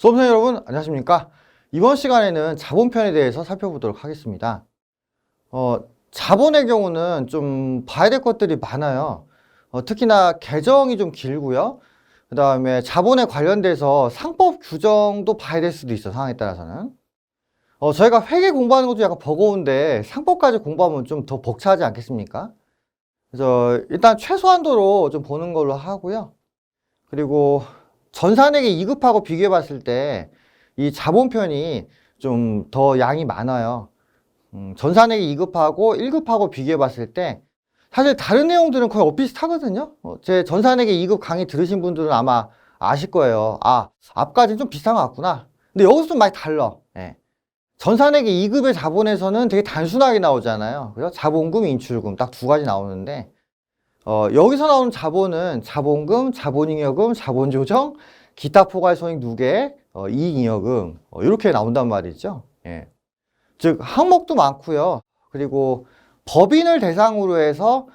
수험생 여러분 안녕하십니까? 이번 시간에는 자본편에 대해서 살펴보도록 하겠습니다. 자본의 경우는 좀 봐야 될 것들이 많아요. 특히나 계정이 좀 길고요. 그 다음에 자본에 관련돼서 상법 규정도 봐야 될 수도 있어요. 상황에 따라서는. 저희가 회계 공부하는 것도 약간 버거운데 상법까지 공부하면 좀 더 벅차지 않겠습니까? 그래서 일단 최소한도로 좀 보는 걸로 하고요. 그리고 전산액의 2급하고 비교해 봤을 때 이 자본편이 좀 더 양이 많아요. 전산액의 2급하고 1급하고 비교해 봤을 때 사실 다른 내용들은 거의 엇비슷하거든요. 제 전산액의 2급 강의 들으신 분들은 아마 아실 거예요. 아, 앞까지는 좀 비슷한 것 같구나. 근데 여기서 좀 많이 달라. 예. 전산액의 2급의 자본에서는 되게 단순하게 나오잖아요. 그죠? 자본금, 인출금 딱 두 가지 나오는데 여기서 나오는 자본은 자본금, 자본잉여금, 자본조정, 기타 포괄손익 누계, 이익잉여금 이렇게 나온단 말이죠. 예. 즉 항목도 많고요. 그리고 법인을 대상으로 해서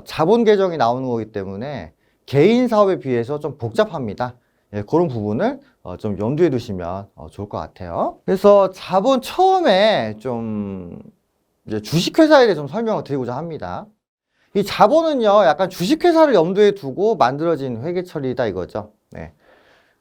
자본 계정이 나오는 거기 때문에 개인 사업에 비해서 좀 복잡합니다. 예, 그런 부분을 좀 염두에 두시면 좋을 것 같아요. 그래서 자본 처음에 좀 이제 주식회사에 대해 좀 설명을 드리고자 합니다. 이 자본은요, 약간 주식회사를 염두에 두고 만들어진 회계처리다 이거죠. 네.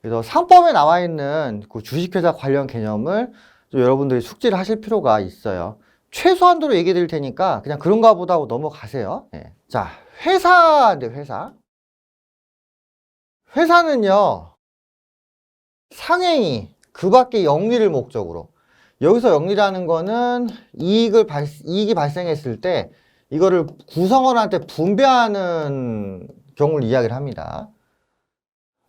그래서 상법에 나와 있는 그 주식회사 관련 개념을 좀 여러분들이 숙지를 하실 필요가 있어요. 최소한도로 얘기해 드릴 테니까 그냥 그런가 보다 하고 넘어가세요. 네. 자, 회사인데 회사. 회사는요, 상행위, 그 밖에 영리를 목적으로. 여기서 영리라는 거는 이익이 발생했을 때 이거를 구성원한테 분배하는 경우를 이야기를 합니다.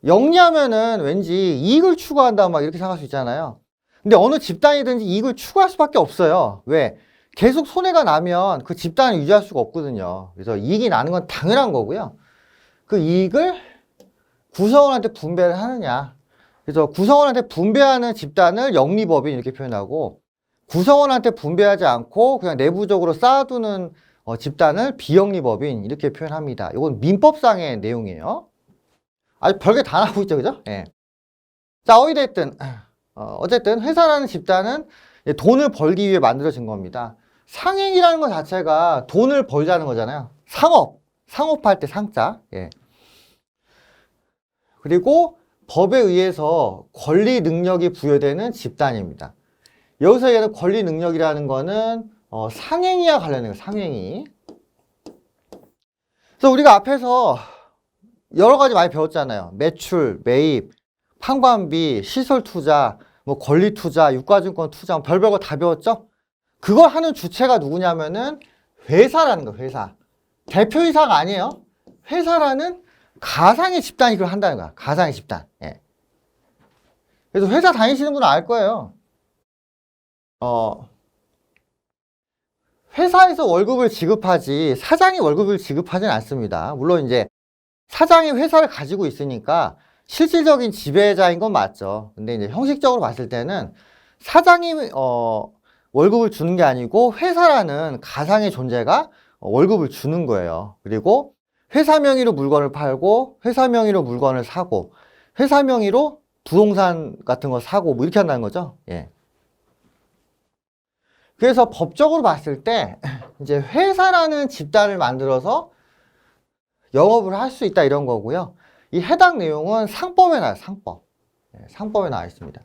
영리하면은 왠지 이익을 추구한다 막 이렇게 생각할 수 있잖아요. 근데 어느 집단이든지 이익을 추구할 수밖에 없어요. 왜? 계속 손해가 나면 그 집단을 유지할 수가 없거든요. 그래서 이익이 나는 건 당연한 거고요. 그 이익을 구성원한테 분배를 하느냐. 그래서 구성원한테 분배하는 집단을 영리법인 이렇게 표현하고 구성원한테 분배하지 않고 그냥 내부적으로 쌓아두는 집단을 비영리법인 이렇게 표현합니다. 이건 민법상의 내용이에요. 아주 별게 다 나오고 있죠, 그죠? 예. 자, 어찌됐든 어쨌든 회사라는 집단은 돈을 벌기 위해 만들어진 겁니다. 상행이라는 것 자체가 돈을 벌자는 거잖아요. 상업할 때 상자. 예. 그리고 법에 의해서 권리 능력이 부여되는 집단입니다. 여기서 얘는 권리 능력이라는 거는 상행위와 관련된 거예요. 상행위. 그래서 우리가 앞에서 여러 가지 많이 배웠잖아요. 매출, 매입, 판관비, 시설 투자, 뭐 권리 투자, 유가증권 투자, 별별 거 다 배웠죠? 그걸 하는 주체가 누구냐면은 회사라는 거예요. 회사. 대표이사가 아니에요. 회사라는 가상의 집단이 그걸 한다는 거야. 가상의 집단. 예. 그래서 회사 다니시는 분은 알 거예요. 회사에서 월급을 지급하지 사장이 월급을 지급하지는 않습니다. 물론 이제 사장이 회사를 가지고 있으니까 실질적인 지배자인 건 맞죠. 근데 이제 형식적으로 봤을 때는 사장이 월급을 주는 게 아니고 회사라는 가상의 존재가 월급을 주는 거예요. 그리고 회사 명의로 물건을 팔고 회사 명의로 물건을 사고 회사 명의로 부동산 같은 거 사고 뭐 이렇게 한다는 거죠. 예. 그래서 법적으로 봤을 때 이제 회사라는 집단을 만들어서 영업을 할 수 있다 이런 거고요. 이 해당 내용은 상법에 나와요. 상법. 네, 상법에 나와 있습니다.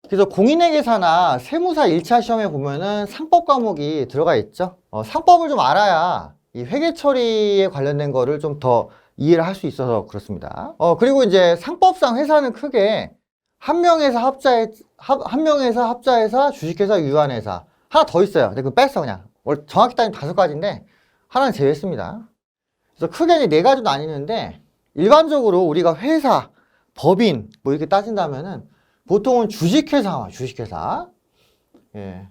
그래서 공인회계사나 세무사 1차 시험에 보면은 상법 과목이 들어가 있죠. 상법을 좀 알아야 이 회계 처리에 관련된 거를 좀 더 이해를 할 수 있어서 그렇습니다. 그리고 이제 상법상 회사는 크게 한 명회사 합자회사, 주식회사, 유한회사 하나 더 있어요. 근데 그거 뺐어 그냥. 정확히 따지면 5가지인데 하나는 제외했습니다. 그래서 크게 네 가지로 나뉘는데 일반적으로 우리가 회사, 법인 뭐 이렇게 따진다면은 보통은 주식회사. 예.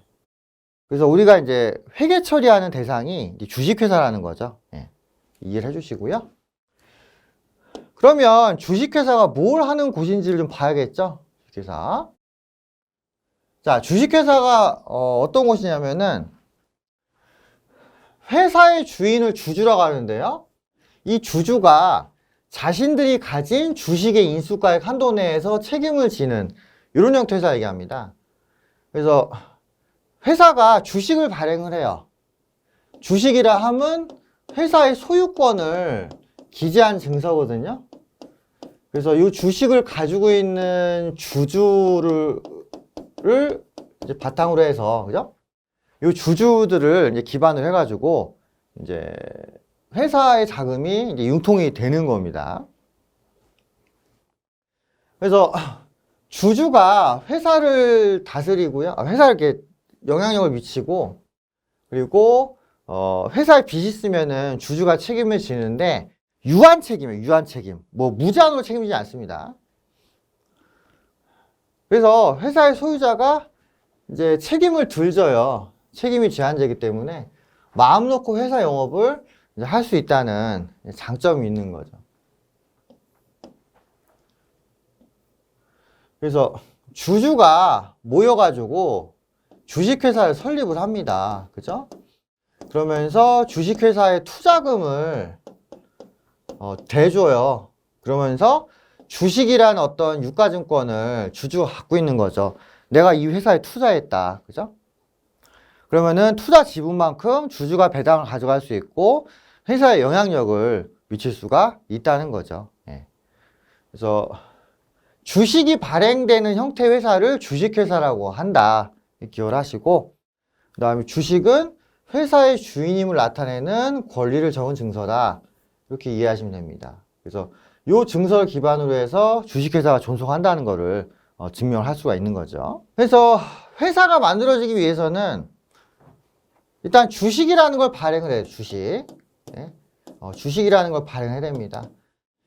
그래서 우리가 이제 회계 처리하는 대상이 주식회사라는 거죠. 예. 이해를 해주시고요. 그러면 주식회사가 뭘 하는 곳인지를 좀 봐야겠죠. 주식회사. 자, 주식회사가 어떤 곳이냐면은 회사의 주인을 주주라고 하는데요. 이 주주가 자신들이 가진 주식의 인수가액 한도 내에서 책임을 지는 이런 형태 회사 얘기합니다. 그래서 회사가 주식을 발행을 해요. 주식이라 함은 회사의 소유권을 기재한 증서거든요. 그래서 이 주식을 가지고 있는 주주를 이제 바탕으로 해서, 그죠? 이 주주들을 이제 기반으로 해가지고 이제 회사의 자금이 이제 융통이 되는 겁니다. 그래서 주주가 회사를 다스리고요. 회사에 이렇게 영향력을 미치고, 그리고 회사에 빚이 있으면은 주주가 책임을 지는데 유한 책임이에요. 유한 책임. 뭐 무제한으로 책임지지 않습니다. 그래서 회사의 소유자가 이제 책임을 덜 져요. 책임이 제한되기 때문에 마음 놓고 회사 영업을 할 수 있다는 장점이 있는 거죠. 그래서 주주가 모여가지고 주식회사를 설립을 합니다. 그죠? 그러면서 주식회사의 투자금을 대줘요. 그러면서 주식이라는 어떤 유가증권을 주주가 갖고 있는 거죠. 내가 이 회사에 투자했다. 그죠? 그러면은 투자 지분만큼 주주가 배당을 가져갈 수 있고 회사에 영향력을 미칠 수가 있다는 거죠. 예. 그래서 주식이 발행되는 형태 회사를 주식회사라고 한다. 기억을 하시고, 그 다음에 주식은 회사의 주인임을 나타내는 권리를 적은 증서다. 이렇게 이해하시면 됩니다. 그래서 이 증서를 기반으로 해서 주식회사가 존속한다는 것을 증명할 수가 있는 거죠. 그래서 회사가 만들어지기 위해서는 일단 주식이라는 걸 발행을 해요. 주식. 네. 주식이라는 걸 발행해야 됩니다.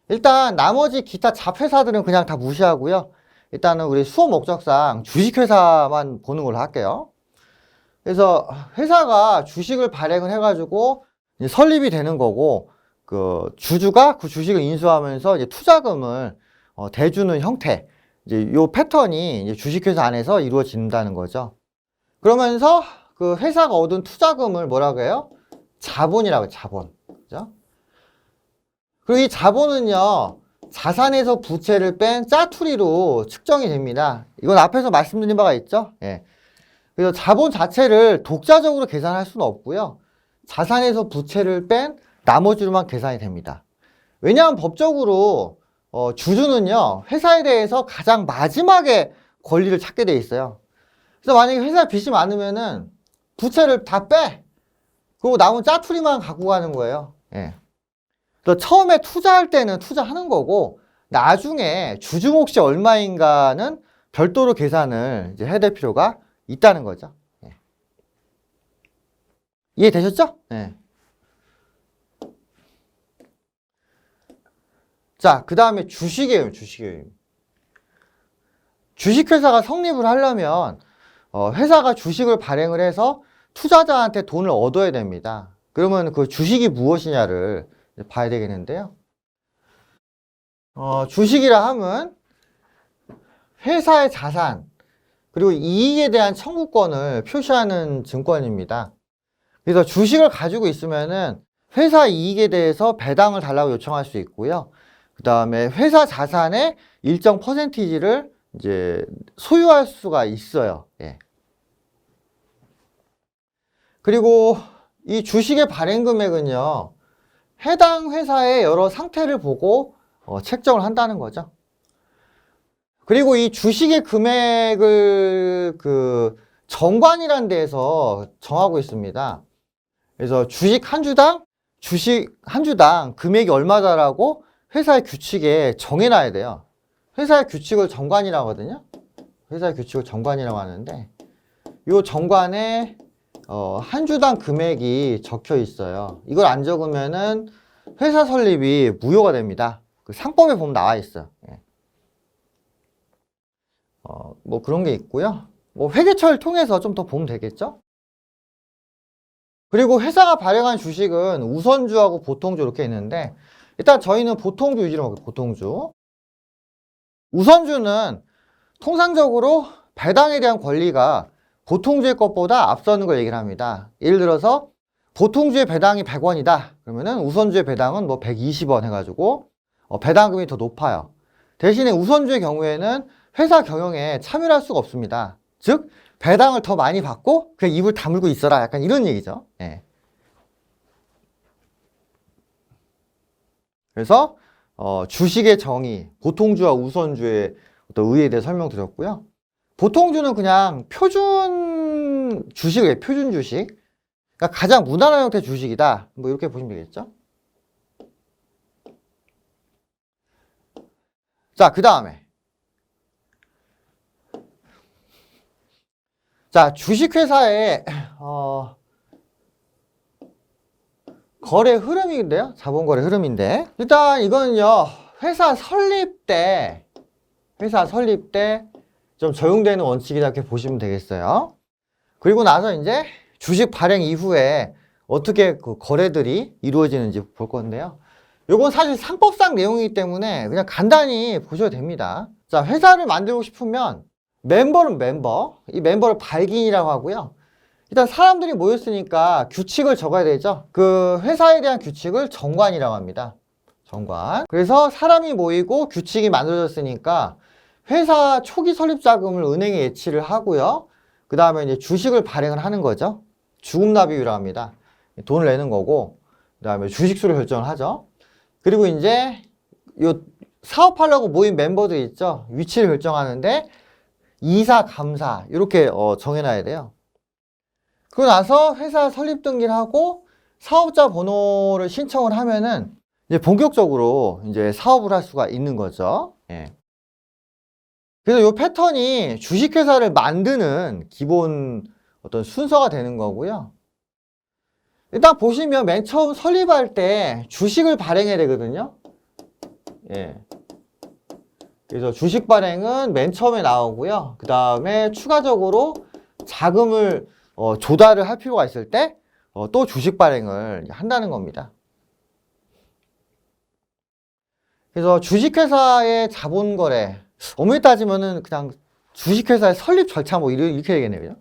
일단 나머지 기타 잡회사들은 그냥 다 무시하고요. 일단은 우리 수업 목적상 주식회사만 보는 걸로 할게요. 그래서 회사가 주식을 발행을 해가지고 이제 설립이 되는 거고, 그 주주가 그 주식을 인수하면서 이제 투자금을 대주는 형태, 이제 요 패턴이 이제 주식회사 안에서 이루어진다는 거죠. 그러면서 그 회사가 얻은 투자금을 뭐라고 해요? 자본이라고 해요. 자본. 그죠? 그리고 이 자본은요, 자산에서 부채를 뺀 짜투리로 측정이 됩니다. 이건 앞에서 말씀드린 바가 있죠? 예. 그래서 자본 자체를 독자적으로 계산할 수는 없고요. 자산에서 부채를 뺀 나머지로만 계산이 됩니다. 왜냐하면 법적으로 주주는요, 회사에 대해서 가장 마지막에 권리를 찾게 돼 있어요. 그래서 만약에 회사에 빚이 많으면은 부채를 다 빼. 그리고 남은 짜투리만 갖고 가는 거예요. 예. 그래서 처음에 투자할 때는 투자하는 거고, 나중에 주주 몫이 얼마인가는 별도로 계산을 이제 해야 될 필요가 있다는 거죠. 예. 이해되셨죠? 예. 자, 그 다음에 주식이에요. 주식이에요. 주식회사가 성립을 하려면 회사가 주식을 발행을 해서 투자자한테 돈을 얻어야 됩니다. 그러면 그 주식이 무엇이냐를 봐야 되겠는데요. 주식이라 함은 회사의 자산 그리고 이익에 대한 청구권을 표시하는 증권입니다. 그래서 주식을 가지고 있으면은 회사 이익에 대해서 배당을 달라고 요청할 수 있고요. 그 다음에 회사 자산의 일정 퍼센티지를 이제 소유할 수가 있어요. 예. 그리고 이 주식의 발행 금액은요, 해당 회사의 여러 상태를 보고 책정을 한다는 거죠. 그리고 이 주식의 금액을 그 정관이라는 데에서 정하고 있습니다. 그래서 주식 한 주당 금액이 얼마다라고 회사의 규칙에 정해놔야 돼요. 회사의 규칙을 정관이라고 하거든요. 회사의 규칙을 정관이라고 하는데, 이 정관에 한 주당 금액이 적혀 있어요. 이걸 안 적으면은 회사 설립이 무효가 됩니다. 그 상법에 보면 나와 있어요. 예. 뭐 그런 게 있고요. 뭐 회계처를 통해서 좀 더 보면 되겠죠? 그리고 회사가 발행한 주식은 우선주하고 보통주 이렇게 있는데, 일단 저희는 보통주 위주로 먹어요. 보통주. 우선주는 통상적으로 배당에 대한 권리가 보통주의 것보다 앞서는 걸 얘기를 합니다. 예를 들어서 보통주의 배당이 100원이다. 그러면은 우선주의 배당은 뭐 120원 해가지고 배당금이 더 높아요. 대신에 우선주의 경우에는 회사 경영에 참여할 수가 없습니다. 즉 배당을 더 많이 받고 그냥 입을 다물고 있어라, 약간 이런 얘기죠. 예. 그래서 주식의 정의, 보통주와 우선주의 어떤 의의에 대해 설명드렸고요. 보통주는 그냥 표준 주식이에요. 표준 주식. 그러니까 가장 무난한 형태의 주식이다. 뭐 이렇게 보시면 되겠죠. 자, 그 다음에 자, 주식회사의 거래 흐름인데요. 자본 거래 흐름인데, 일단 이거는요, 회사 설립 때 좀 적용되는 원칙이다, 이렇게 보시면 되겠어요. 그리고 나서 이제 주식 발행 이후에 어떻게 그 거래들이 이루어지는지 볼 건데요. 요건 사실 상법상 내용이기 때문에 그냥 간단히 보셔도 됩니다. 자, 회사를 만들고 싶으면 멤버는 멤버, 이 멤버를 발기인이라고 하고요. 일단 사람들이 모였으니까 규칙을 적어야 되죠. 그 회사에 대한 규칙을 정관이라고 합니다. 정관. 그래서 사람이 모이고 규칙이 만들어졌으니까 회사 초기 설립 자금을 은행에 예치를 하고요. 그 다음에 이제 주식을 발행을 하는 거죠. 주금납입이라고 합니다. 돈을 내는 거고, 그 다음에 주식수를 결정을 하죠. 그리고 이제 요 사업하려고 모인 멤버들 있죠. 위치를 결정하는데 이사, 감사 이렇게 정해놔야 돼요. 그러고 나서 회사 설립 등기를 하고 사업자 번호를 신청을 하면은 이제 본격적으로 이제 사업을 할 수가 있는 거죠. 예. 그래서 이 패턴이 주식회사를 만드는 기본 어떤 순서가 되는 거고요. 일단 보시면 맨 처음 설립할 때 주식을 발행해야 되거든요. 예. 그래서 주식 발행은 맨 처음에 나오고요. 그 다음에 추가적으로 자금을 조달을 할 필요가 있을 때 또 주식 발행을 한다는 겁니다. 그래서 주식회사의 자본 거래, 엄밀히 따지면은 그냥 주식회사의 설립 절차 뭐 이렇게 되겠네요.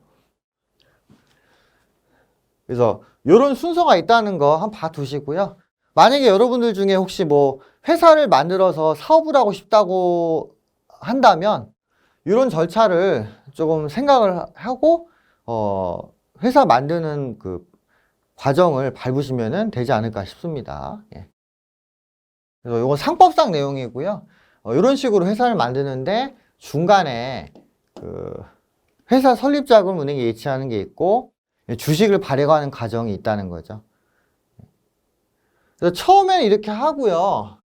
그래서 이런 순서가 있다는 거 한번 봐두시고요. 만약에 여러분들 중에 혹시 뭐 회사를 만들어서 사업을 하고 싶다고 한다면 이런 절차를 조금 생각을 하고 회사 만드는 그 과정을 밟으시면 되지 않을까 싶습니다. 예. 그래서 이건 상법상 내용이고요. 이런 식으로 회사를 만드는데 중간에 그 회사 설립 자금 은행에 예치하는 게 있고 주식을 발행하는 과정이 있다는 거죠. 그래서 처음에는 이렇게 하고요.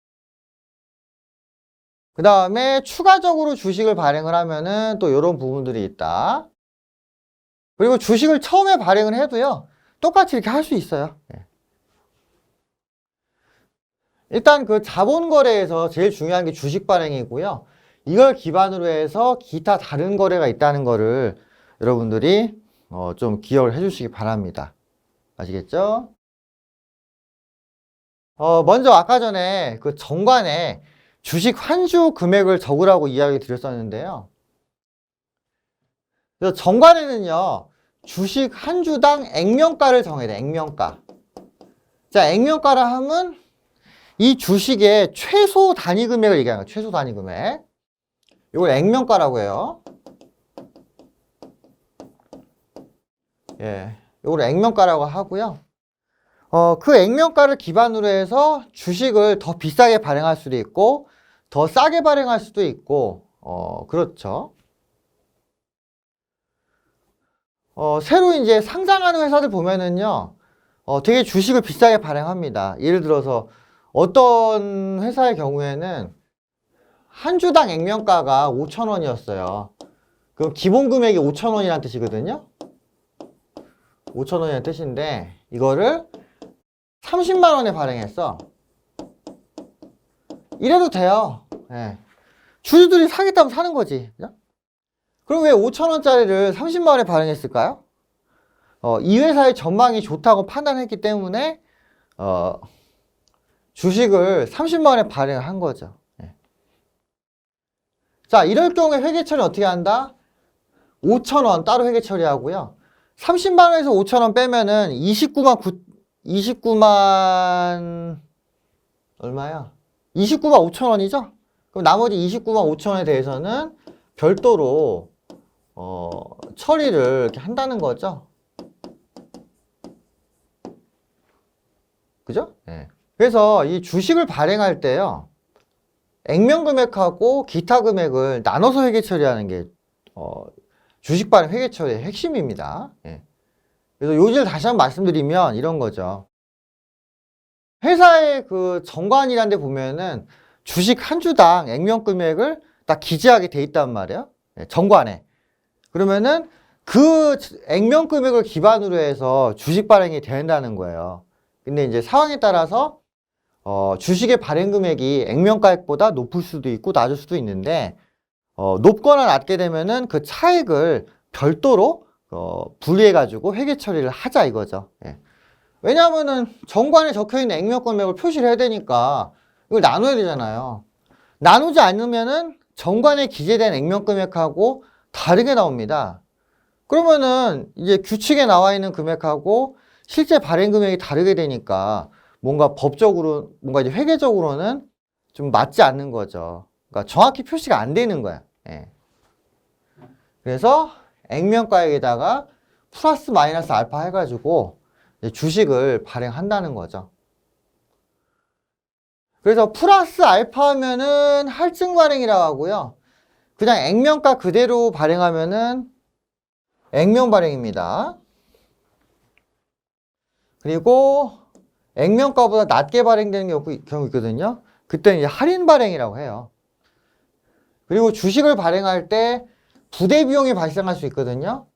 그 다음에 추가적으로 주식을 발행을 하면은 또 이런 부분들이 있다. 그리고 주식을 처음에 발행을 해도요, 똑같이 이렇게 할 수 있어요. 일단 그 자본거래에서 제일 중요한 게 주식 발행이고요. 이걸 기반으로 해서 기타 다른 거래가 있다는 거를 여러분들이 좀 기억을 해주시기 바랍니다. 아시겠죠? 먼저 아까 전에 그 정관에 주식 환주 금액을 적으라고 이야기 드렸었는데요. 그래서 정관에는요, 주식 한 주당 액면가를 정해야 돼, 액면가. 자, 액면가라 하면 이 주식의 최소 단위 금액을 얘기하는 거예요. 최소 단위 금액. 이걸 액면가라고 해요. 예, 이걸 액면가라고 하고요. 그 액면가를 기반으로 해서 주식을 더 비싸게 발행할 수도 있고, 더 싸게 발행할 수도 있고, 그렇죠. 새로 이제 상장하는 회사들 보면은요, 되게 주식을 비싸게 발행합니다. 예를 들어서 어떤 회사의 경우에는 한 주당 액면가가 5,000원이었어요. 그럼 기본 금액이 5,000원이라는 뜻이거든요. 5,000원이라는 뜻인데 이거를 30만 원에 발행했어. 이래도 돼요. 예. 주주들이 사겠다면 사는 거지. 그죠? 그럼 왜 5,000원짜리를 30만 원에 발행했을까요? 이 회사의 전망이 좋다고 판단했기 때문에 주식을 30만 원에 발행을 한 거죠. 예. 자, 이럴 경우에 회계 처리는 어떻게 한다? 5,000원 따로 회계 처리하고요. 30만 원에서 5,000원 빼면은 29만 얼마야? 29만 5천 원이죠? 그럼 나머지 29만 5천 원에 대해서는 별도로 처리를 이렇게 한다는 거죠. 그죠? 네. 그래서 이 주식을 발행할 때요, 액면 금액하고 기타 금액을 나눠서 회계 처리하는 게 주식 발행 회계 처리의 핵심입니다. 예. 그래서 요지를 다시 한번 말씀드리면 이런 거죠. 회사의 그 정관이라는 데 보면은 주식 한 주당 액면 금액을 딱 기재하게 돼 있단 말이에요. 예, 정관에. 그러면은 그 액면 금액을 기반으로 해서 주식 발행이 된다는 거예요. 근데 이제 상황에 따라서 주식의 발행 금액이 액면가액보다 높을 수도 있고 낮을 수도 있는데 높거나 낮게 되면은 그 차액을 별도로 분리해 가지고 회계 처리를 하자 이거죠. 예. 왜냐하면은 정관에 적혀 있는 액면 금액을 표시를 해야 되니까 이걸 나눠야 되잖아요. 나누지 않으면은 정관에 기재된 액면 금액하고 다르게 나옵니다. 그러면은 이제 규칙에 나와 있는 금액하고 실제 발행 금액이 다르게 되니까 뭔가 법적으로, 뭔가 이제 회계적으로는 좀 맞지 않는 거죠. 그러니까 정확히 표시가 안 되는 거야. 예. 그래서 액면가액에다가 플러스 마이너스 알파 해가지고 주식을 발행한다는 거죠. 그래서 플러스 알파 하면은 할증 발행이라고 하고요. 그냥 액면가 그대로 발행하면은 액면 발행입니다. 그리고 액면가보다 낮게 발행되는 경우 있거든요. 그때는 이제 할인 발행이라고 해요. 그리고 주식을 발행할 때 부대 비용이 발생할 수 있거든요.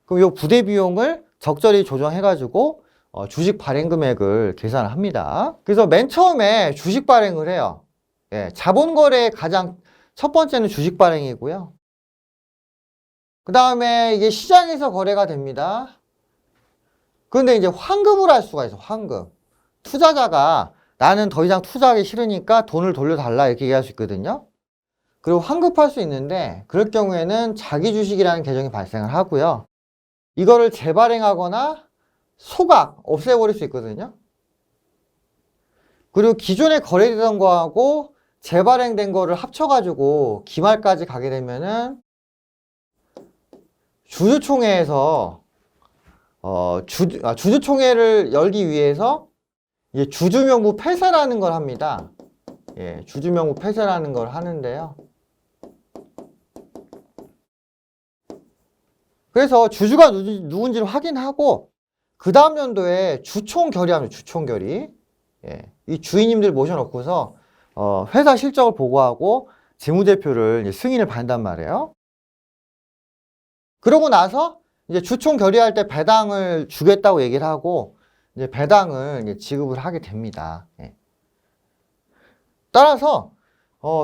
그럼 이 부대 비용을 적절히 조정해가지고 주식 발행 금액을 계산을 합니다. 그래서 맨 처음에 주식 발행을 해요. 예, 자본거래의 가장 첫 번째는 주식 발행이고요. 그 다음에 이게 시장에서 거래가 됩니다. 그런데 이제 환급을 할 수가 있어, 환급. 투자자가 나는 더 이상 투자하기 싫으니까 돈을 돌려달라 이렇게 얘기할 수 있거든요. 그리고 환급할 수 있는데 그럴 경우에는 자기 주식이라는 계정이 발생을 하고요. 이거를 재발행하거나 소각, 없애버릴 수 있거든요. 그리고 기존에 거래되던 거하고 재발행된 거를 합쳐가지고 기말까지 가게 되면은 주주총회에서 주주총회를 열기 위해서 이제 주주명부 폐쇄라는 걸 합니다. 예, 주주명부 폐쇄라는 걸 하는데요. 그래서 주주가 누군지를 확인하고 그 다음 연도에 주총 결의합니다. 주총 결의. 예, 이 주인님들 모셔놓고서 회사 실적을 보고하고 재무제표를 이제 승인을 받는단 말이에요. 그러고 나서 이제 주총 결의할 때 배당을 주겠다고 얘기를 하고 이제 배당을 이제 지급을 하게 됩니다. 예. 따라서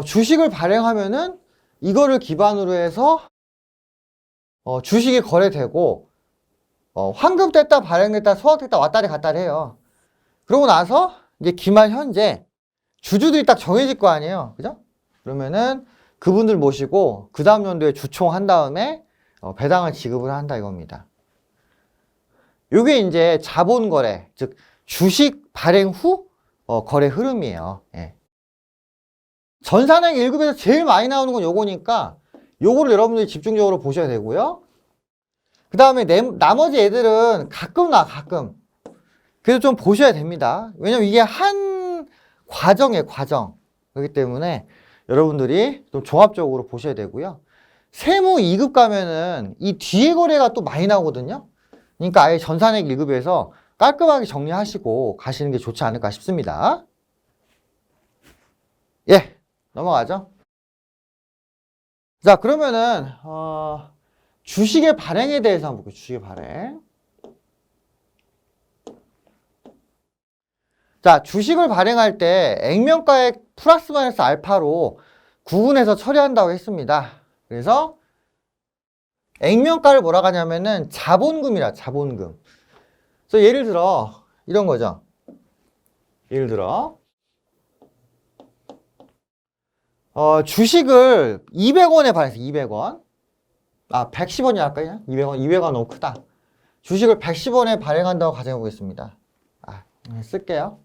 주식을 발행하면은 이거를 기반으로 해서 주식이 거래되고 환급됐다 발행됐다 소각됐다 왔다리 갔다리 해요. 그러고 나서 이제 기말 현재 주주들이 딱 정해질 거 아니에요. 그죠? 그러면은 그분들 모시고 그 다음 연도에 주총 한 다음에 배당을 지급을 한다 이겁니다. 요게 이제 자본거래, 즉 주식 발행 후 거래 흐름이에요. 예. 전산행 1급에서 제일 많이 나오는 건 요거니까 요거를 여러분들이 집중적으로 보셔야 되고요. 그 다음에 나머지 애들은 가끔 가끔. 그래서 좀 보셔야 됩니다. 왜냐면 이게 한 과정이에요, 과정. 그렇기 때문에 여러분들이 좀 종합적으로 보셔야 되고요. 세무 2급 가면은 이 뒤에 거래가 또 많이 나오거든요. 그러니까 아예 전산액 1급에서 깔끔하게 정리하시고 가시는 게 좋지 않을까 싶습니다. 예, 넘어가죠. 자, 그러면은 주식의 발행에 대해서 한번 볼게요. 주식의 발행. 자, 주식을 발행할 때 액면가액 플러스 마이너스 알파로 구분해서 처리한다고 했습니다. 그래서 액면가를 뭐라고 하냐면은 자본금이라, 자본금. 그래서 예를 들어 이런 거죠. 예를 들어 주식을 200원에 발행해서 200원. 110원이 할까요? 200원. 200원 너무 크다. 주식을 110원에 발행한다고 가정해 보겠습니다. 쓸게요.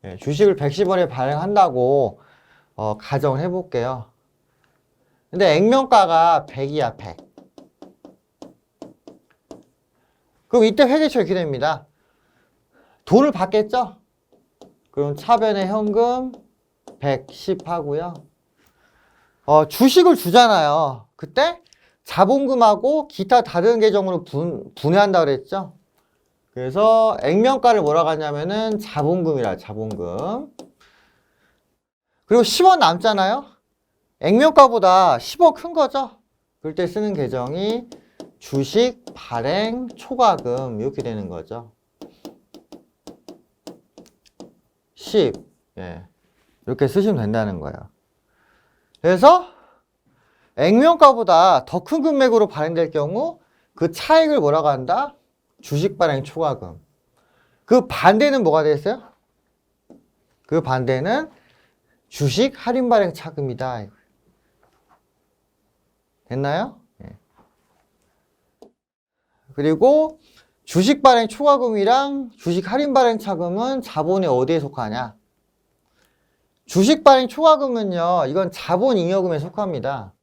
네, 주식을 110원에 발행한다고 가정을 해볼게요. 근데 액면가가 100이야, 100. 그럼 이때 회계처 이렇게 됩니다. 돈을 받겠죠? 그럼 차변의 현금 110 하고요. 주식을 주잖아요. 그때 자본금하고 기타 다른 계정으로 분해한다고 그랬죠? 그래서 액면가를 뭐라고 하냐면은 자본금이라, 자본금. 그리고 10원 남잖아요? 액면가보다 10원 큰 거죠? 그럴 때 쓰는 계정이 주식 발행 초과금 이렇게 되는 거죠. 10. 예. 이렇게 쓰시면 된다는 거예요. 그래서 액면가보다 더 큰 금액으로 발행될 경우 그 차익을 뭐라고 한다? 주식 발행 초과금. 그 반대는 뭐가 되겠어요? 그 반대는 주식 할인 발행 차금이다. 됐나요? 예. 그리고 주식 발행 초과금이랑 주식 할인 발행 차금은 자본이 어디에 속하냐? 주식 발행 초과금은요, 이건 자본 잉여금에 속합니다.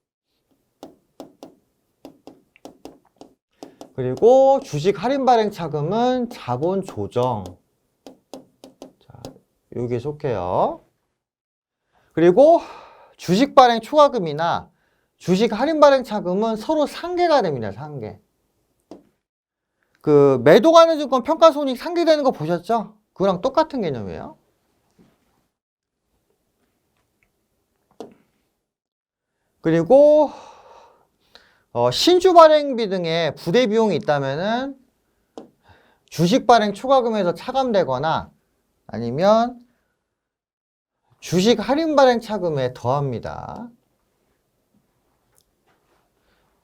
그리고 주식 할인 발행 차금은 자본 조정. 자, 여기에 속해요. 그리고 주식 발행 초과금이나 주식 할인 발행 차금은 서로 상계가 됩니다. 상계. 그 매도가는 증권 평가손익 상계되는 거 보셨죠? 그거랑 똑같은 개념이에요. 그리고 신주 발행비 등의 부대 비용이 있다면은 주식 발행 초과금에서 차감되거나 아니면 주식 할인 발행 차금에 더합니다.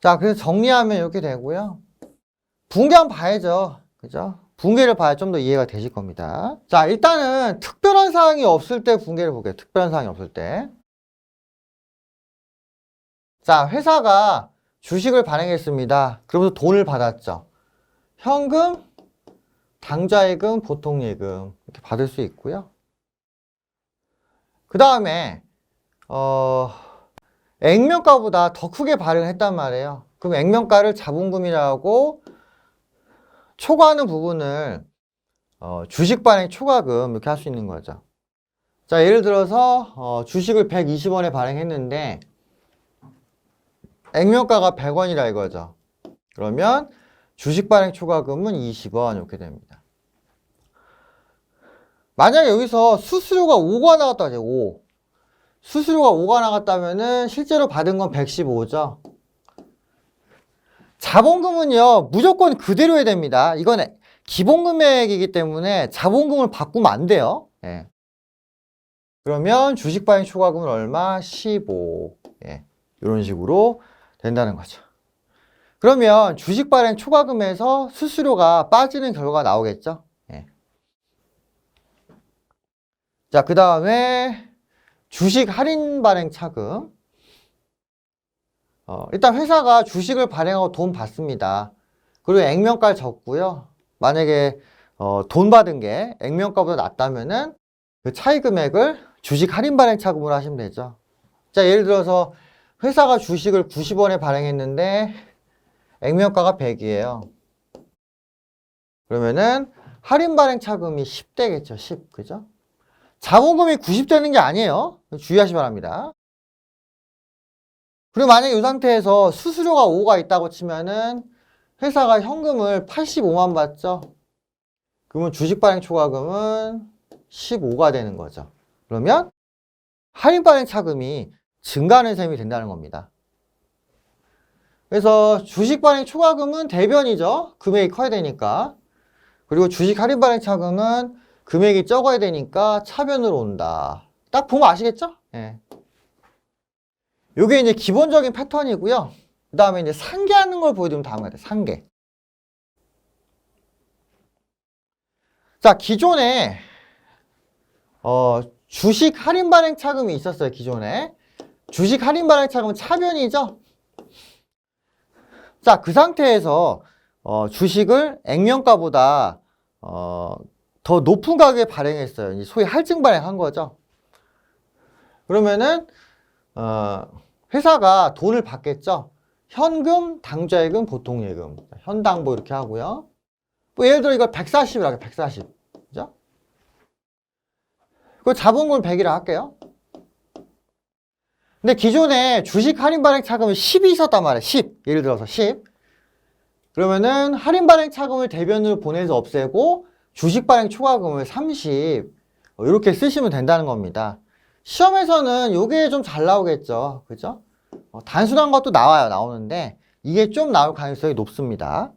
자, 그래서 정리하면 이렇게 되고요. 붕괴 한번 봐야죠. 그죠? 붕괴를 봐야 좀 더 이해가 되실 겁니다. 자, 일단은 특별한 사항이 없을 때 붕괴를 볼게요. 특별한 사항이 없을 때. 자, 회사가 주식을 발행했습니다. 그러면서 돈을 받았죠. 현금, 당좌예금, 보통예금 이렇게 받을 수 있고요. 그 다음에 액면가보다 더 크게 발행을 했단 말이에요. 그럼 액면가를 자본금이라고 초과하는 부분을 주식 발행 초과금 이렇게 할 수 있는 거죠. 자, 예를 들어서 주식을 120원에 발행했는데 액면가가 100원이라 이거죠. 그러면 주식 발행 초과금은 20원 이렇게 됩니다. 만약에 여기서 수수료가 5가 나갔다 죠 5. 수수료가 5가 나갔다면은 실제로 받은 건 115죠. 자본금은요, 무조건 그대로 해야 됩니다. 이건 기본 금액이기 때문에 자본금을 바꾸면 안 돼요. 예. 그러면 주식 발행 초과금은 얼마? 15. 예. 이런 식으로 된다는 거죠. 그러면 주식 발행 초과금에서 수수료가 빠지는 결과가 나오겠죠. 예. 자, 그 다음에 주식 할인 발행 차금. 일단 회사가 주식을 발행하고 돈 받습니다. 그리고 액면가를 적고요. 만약에 돈 받은 게 액면가보다 낮다면은 그 차이 금액을 주식 할인 발행 차금으로 하시면 되죠. 자, 예를 들어서 회사가 주식을 90원에 발행했는데 액면가가 100이에요. 그러면은 할인 발행 차금이 10대겠죠. 10. 그죠? 자본금이 90 되는 게 아니에요. 주의하시 바랍니다. 그리고 만약에 이 상태에서 수수료가 5가 있다고 치면은 회사가 현금을 85만 받죠. 그러면 주식 발행 초과금은 15가 되는 거죠. 그러면 할인 발행 차금이 증가하는 셈이 된다는 겁니다. 그래서 주식 발행 초과금은 대변이죠. 금액이 커야 되니까. 그리고 주식 할인 발행 차금은 금액이 적어야 되니까 차변으로 온다. 딱 보면 아시겠죠? 예. 요게 이제 기본적인 패턴이고요. 그 다음에 이제 상계하는 걸 보여드리면 다음 같아요. 상계. 자, 기존에 주식 할인 발행 차금이 있었어요. 기존에. 주식 할인 발행 차금은 차변이죠. 자, 그 상태에서 주식을 액면가보다 더 높은 가격에 발행했어요. 소위 할증 발행한 거죠. 그러면은 회사가 돈을 받겠죠. 현금, 당좌예금, 보통예금, 현당보 이렇게 하고요. 뭐 예를 들어 이걸 140이라고 해요. 140. 그죠? 그 자본금을 100이라 할게요. 근데 기존에 주식 할인 발행 차금이 10이 있었단 말이에요. 10. 예를 들어서 10. 그러면은 할인 발행 차금을 대변으로 보내서 없애고 주식 발행 초과금을 30. 이렇게 쓰시면 된다는 겁니다. 시험에서는 이게 좀 잘 나오겠죠. 그죠? 단순한 것도 나오는데 이게 좀 나올 가능성이 높습니다.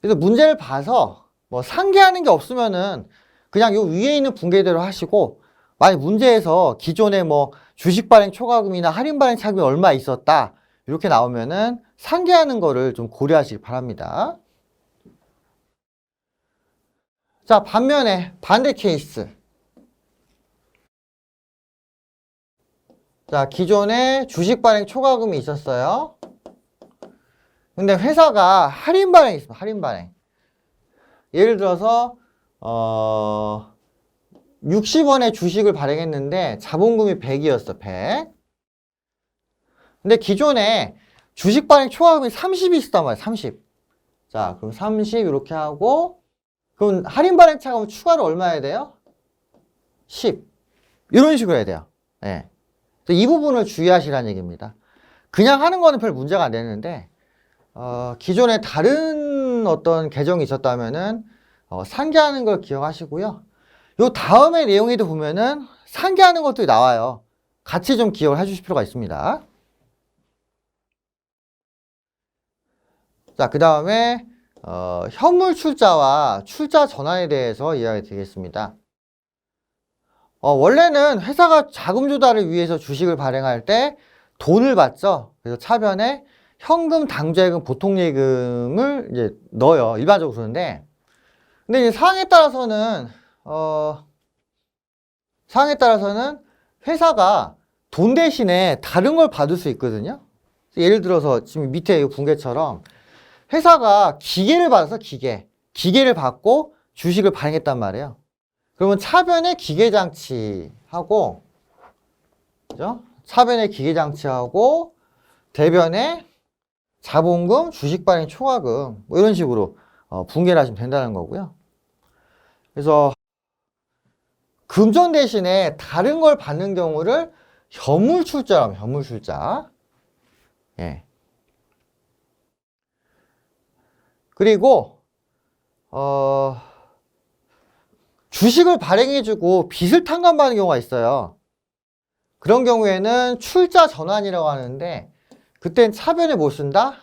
그래서 문제를 봐서 뭐 상기하는 게 없으면은 그냥 요 위에 있는 분계대로 하시고, 만약 문제에서 기존에 뭐 주식 발행 초과금이나 할인 발행 차금이 얼마 있었다 이렇게 나오면은 상기하는 거를 좀 고려하시기 바랍니다. 자, 반면에 반대 케이스. 자, 기존에 주식 발행 초과금이 있었어요. 근데 회사가 할인 발행이 있습니다. 할인 발행. 예를 들어서 60원에 주식을 발행했는데 자본금이 100이었어. 100. 근데 기존에 주식 발행 초과금이 30이 있었단 말이야. 30. 자, 그럼 30 이렇게 하고, 그럼 할인 발행 차금은 추가로 얼마 해야 돼요? 10. 이런 식으로 해야 돼요. 네. 이 부분을 주의하시라는 얘기입니다. 그냥 하는 거는 별 문제가 안 되는데 기존에 다른 어떤 계정이 있었다면은 상기하는 걸 기억하시고요. 요 다음에 내용에도 보면은 상기하는 것들이 나와요. 같이 좀 기억을 해주실 필요가 있습니다. 자, 그 다음에 현물 출자와 출자 전환에 대해서 이야기 드리겠습니다. 원래는 회사가 자금 조달을 위해서 주식을 발행할 때 돈을 받죠. 그래서 차변에 현금, 당좌예금, 보통예금을 이제 넣어요. 일반적으로 그러는데, 근데 이제 상황에 따라서는 회사가 돈 대신에 다른 걸 받을 수 있거든요. 예를 들어서 지금 밑에 이 분계처럼 회사가 기계를 받아서 기계를 받고 주식을 발행했단 말이에요. 그러면 차변에 기계장치하고, 그죠? 차변에 기계장치하고, 대변에 자본금, 주식 발행 초과금, 뭐 이런 식으로 분계를 하시면 된다는 거고요. 그래서 금전 대신에 다른 걸 받는 경우를 현물출자라고 합니다. 현물출자. 예. 그리고 주식을 발행해주고 빚을 탕감받는 경우가 있어요. 그런 경우에는 출자 전환이라고 하는데, 그땐 차변에 뭐 쓴다?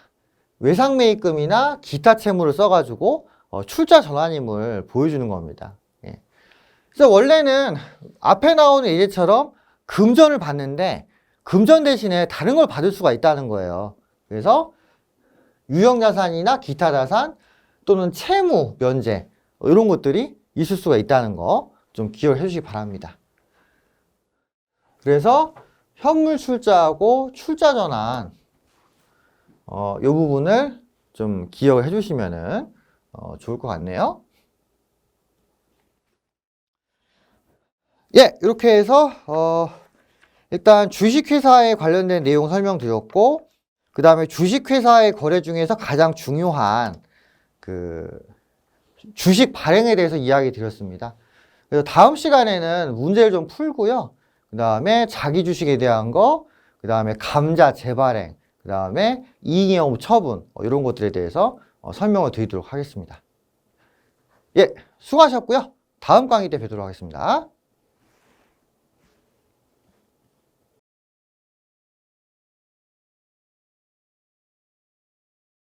외상매입금이나 기타 채무를 써가지고 출자 전환임을 보여주는 겁니다. 예. 그래서 원래는 앞에 나오는 예제처럼 금전을 받는데 금전 대신에 다른 걸 받을 수가 있다는 거예요. 그래서 유형자산이나 기타 자산 또는 채무 면제 이런 것들이 있을 수가 있다는 거 좀 기억을 해주시기 바랍니다. 그래서 현물 출자하고 출자 전환 이 부분을 좀 기억을 해주시면은 좋을 것 같네요. 예, 이렇게 해서 일단 주식회사에 관련된 내용 설명드렸고, 그 다음에 주식회사의 거래 중에서 가장 중요한 그 주식 발행에 대해서 이야기 드렸습니다. 그래서 다음 시간에는 문제를 좀 풀고요. 그 다음에 자기 주식에 대한 거, 그 다음에 감자 재발행, 그 다음에 이익영업 처분 이런 것들에 대해서 설명을 드리도록 하겠습니다. 예, 수고하셨고요. 다음 강의 때 뵙도록 하겠습니다.